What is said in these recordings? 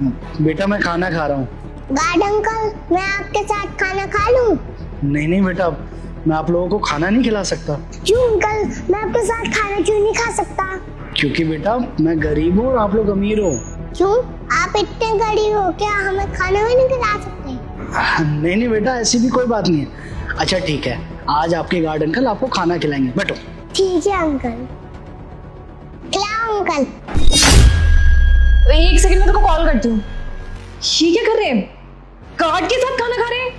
बेटा मैं खाना खा रहा हूँ। गार्ड अंकल, मैं आपके साथ खाना खा लूं? नहीं नहीं बेटा, मैं आप लोगों को खाना नहीं खिला सकता। क्यों अंकल, मैं आपके साथ खाना क्यों नहीं खा सकता? क्योंकि बेटा मैं गरीब हूँ और आप लोग अमीर हो। क्यों, आप इतने गरीब हो क्या हमें खाना भी नहीं खिला सकते? नहीं नहीं बेटा, ऐसी भी कोई बात नहीं है। अच्छा ठीक है, आज आपके गार्ड अंकल आपको खाना खिलाएंगे, बैठो। ठीक है अंकल, खिलाओ अंकल। एक सेकंड में तेरे को कॉल करती हूँ। ये क्या कर रहे हैं? गार्ड के साथ खाना खा रहे हैं?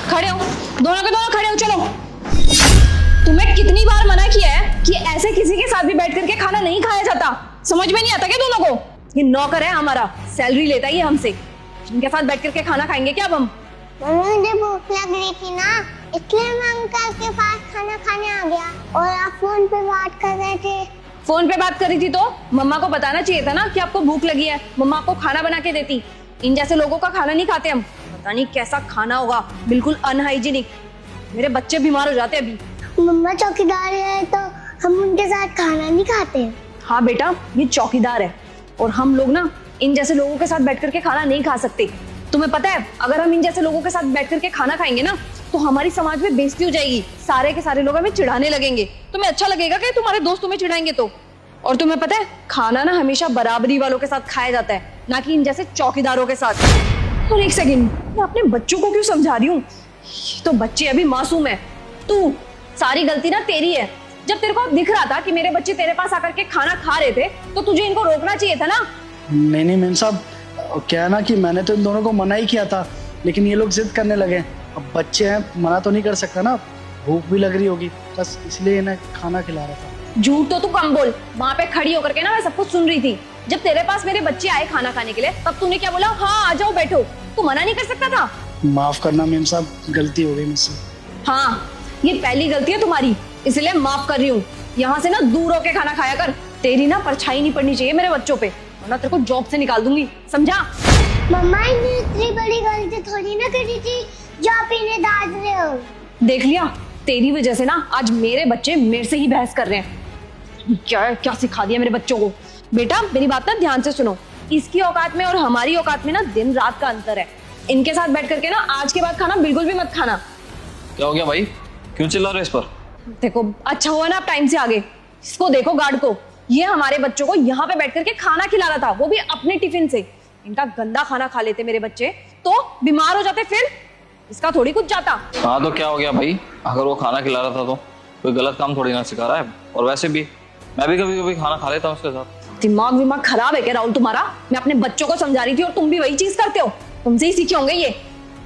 खड़े हो, दोनों के दोनों खड़े हो, चलो। तुम्हें कितनी बार मना किया है कि ऐसे किसी के साथ भी बैठ करके खाना नहीं खाया जाता? समझ में नहीं आता क्या दोनों को? ये नौकर है हमारा, सैलरी लेता है ये हमसे। इनके साथ बैठ करके खाना खाएंगे क्या अब हम? मम्मी, मुझे भूख लग रही थी ना, इसलिए मैं अंकल के पास खाना खाने आ गया। और आप फोन पे बात कर रहे थे। फोन पे बात करी थी तो मम्मा को बताना चाहिए था ना कि आपको भूख लगी है, मम्मा आपको खाना बना के देती। इन जैसे लोगों का खाना नहीं खाते हम। पता नहीं कैसा खाना होगा, बिल्कुल अनहाइजीनिक। मेरे बच्चे बीमार हो जाते अभी। मम्मा चौकीदार है तो हम उनके साथ खाना नहीं खाते। हाँ बेटा, ये चौकीदार है और हम लोग ना इन जैसे लोगों के साथ बैठ करके खाना नहीं खा सकते। तुम्हें पता है, अगर हम इन जैसे लोगों के साथ बैठ करके खाना खाएंगे ना तो हमारी समाज में बेइज्जती हो जाएगी। सारे के सारे लोग हमें चिढ़ाने लगेंगे। तुम्हें अच्छा लगेगा कि तुम्हारे दोस्त तुम्हें चिढ़ाएंगे तो? और तुम्हें पता है, खाना ना हमेशा बराबरी वालों के साथ खाया जाता है, ना कि इन जैसे चौकीदारों के साथ। और एक सेकंड, मैं अपने बच्चों को क्यों समझा रही हूँ? तो बच्चे अभी मासूम है। तू, सारी गलती ना तेरी है। जब तेरे को दिख रहा था कि मेरे बच्चे तेरे पास आकर के खाना खा रहे थे तो तुझे इनको रोकना चाहिए था ना। नहीं नहीं मेम साहब, क्या है ना कि मैंने तो इन दोनों को मना ही किया था, लेकिन ये लोग जिद करने लगे। अब बच्चे हैं, मना तो नहीं कर सकता ना, भूख भी लग रही होगी, बस इसलिए इन्हें खाना खिला रहा था। झूठ तो तू कम बोल। वहां पे खड़ी होकर के ना मैं सब कुछ सुन रही थी। जब तेरे पास मेरे बच्चे आए खाना खाने के लिए तब तूने क्या बोला? हाँ आ जाओ बैठो। तू मना नहीं कर सकता था? माफ करना मेम साहब, गलती हो गई मुझसे। हाँ, ये पहली गलती है तुम्हारी, इसलिए माफ कर रही हूँ। यहाँ से ना दूर होके खाना खाया कर। तेरी ना परछाई नहीं पड़नी चाहिए मेरे बच्चों पे, वरना तेरे को जॉब से निकाल दूंगी, समझा? मम्मा ने इतनी बड़ी गलती थोड़ी ना करी थी जो आप इन्हें डांट रहे हो। देख लिया, तेरी वजह से ना आज मेरे बच्चे मेरे से ही बहस कर रहे हैं। क्या क्या सिखा दिया मेरे बच्चों को। बेटा मेरी बात ना ध्यान से सुनो। इसकी औकात में और हमारी औकात में ना दिन रात का अंतर है। इनके साथ बैठ करके ना आज के बाद खाना बिल्कुल भी मत खाना। क्या हो गया भाई, क्यों चिल्ला रहे हो इस पर? देखो, अच्छा हुआ ना आप टाइम से आ गए। इसको देखो, गार्ड को। ये हमारे बच्चों को यहाँ पे बैठ करके खाना खिला रहा था, वो भी अपने टिफिन से। इनका गंदा खाना खा लेते मेरे बच्चे तो बीमार हो जाते, फिर इसका थोड़ी कुछ जाता। हाँ तो क्या हो गया भाई, अगर वो खाना खिला रहा था तो कोई गलत काम थोड़ी ना सिखा रहा है। और वैसे भी मैं भी कभी कभी खाना खा लेता हूँ उसके साथ। दिमाग विमाग खराब है क्या राहुल तुम्हारा? मैं अपने बच्चों को समझा रही थी और तुम भी वही चीज करते हो। तुमसे ही सीखे होंगे ये।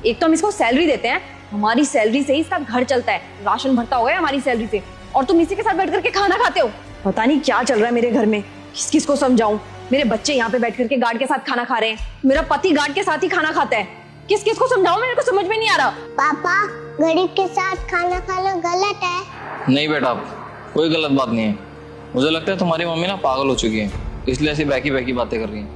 एक तो हम इसको सैलरी देते हैं, हमारी सैलरी से ही इसका घर चलता है, राशन भरता होगा हमारी सैलरी से, और तुम इसी के साथ बैठ करके खाना खाते हो। पता नहीं क्या चल रहा है मेरे घर में, किस किस को समझाऊं। मेरे बच्चे यहाँ पे बैठ करके गार्ड के साथ खाना खा रहे हैं, मेरा पति गार्ड के साथ ही खाना खाता है। किस किस को समझाऊं, मेरे को समझ में नहीं आ रहा। पापा, गरीब के साथ खाना खाना गलत है? नहीं बेटा, कोई गलत बात नहीं है। मुझे लगता है तुम्हारी मम्मी ना पागल हो चुकी है, इसलिए ऐसी बैकी बैकी बातें कर रही हैं।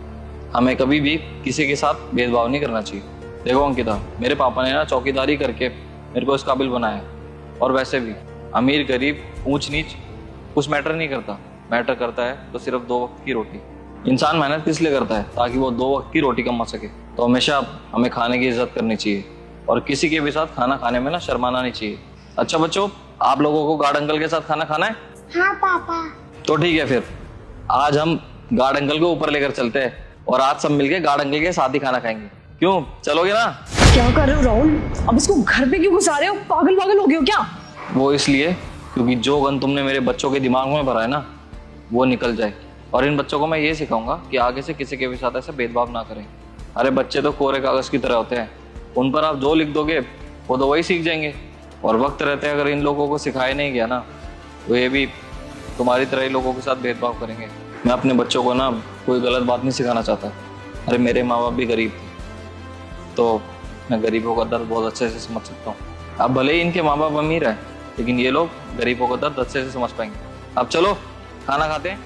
हमें कभी भी किसी के साथ भेदभाव नहीं करना चाहिए। देखो अंकिता, मेरे पापा ने ना चौकीदारी करके मेरे को इस काबिल बनाया। और वैसे भी अमीर गरीब ऊंच नीच कुछ मैटर नहीं करता। मैटर करता है तो सिर्फ 2 वक्त की रोटी। इंसान मेहनत किस लिए करता है? ताकि वो 2 वक्त की रोटी कमा सके। तो हमेशा हमें खाने की इज्जत करनी चाहिए और किसी के भी साथ खाना खाने में ना शर्माना नहीं चाहिए। अच्छा बच्चों, आप लोगों को गार्ड अंकल के साथ खाना खाना है? हाँ पापा। तो ठीक है, फिर आज हम गार्ड अंकल को ऊपर लेकर चलते हैं और आज सब मिलके गार्ड अंकल के साथ ही खाना खाएंगे। क्यों, चलोगे ना? क्या कर रहे हो राहुल? अब इसको घर पे क्यों घुसा रहे हो? पागल पागल हो गए हो क्या? वो इसलिए क्योंकि जो गन तुमने मेरे बच्चों के दिमाग में भरा है ना, वो निकल जाए। और इन बच्चों को मैं ये सिखाऊंगा कि आगे से किसी के भी साथ ऐसा भेदभाव ना करें। अरे बच्चे तो कोरे कागज की तरह होते हैं, उन पर आप जो लिख दोगे वो तो वही सीख जाएंगे। और वक्त रहते अगर इन लोगों को सिखाया नहीं गया ना तो ये भी तुम्हारी तरह ही लोगों के साथ भेदभाव करेंगे। मैं अपने बच्चों को ना कोई गलत बात नहीं सिखाना चाहता। अरे मेरे माँ बाप भी गरीब थे तो मैं गरीबों का दर्द बहुत अच्छे से समझ सकता हूँ। अब भले ही इनके माँ बाप अमीर है, लेकिन ये लोग गरीबों का दर्द अच्छे से समझ पाएंगे। अब चलो खाना खाते हैं।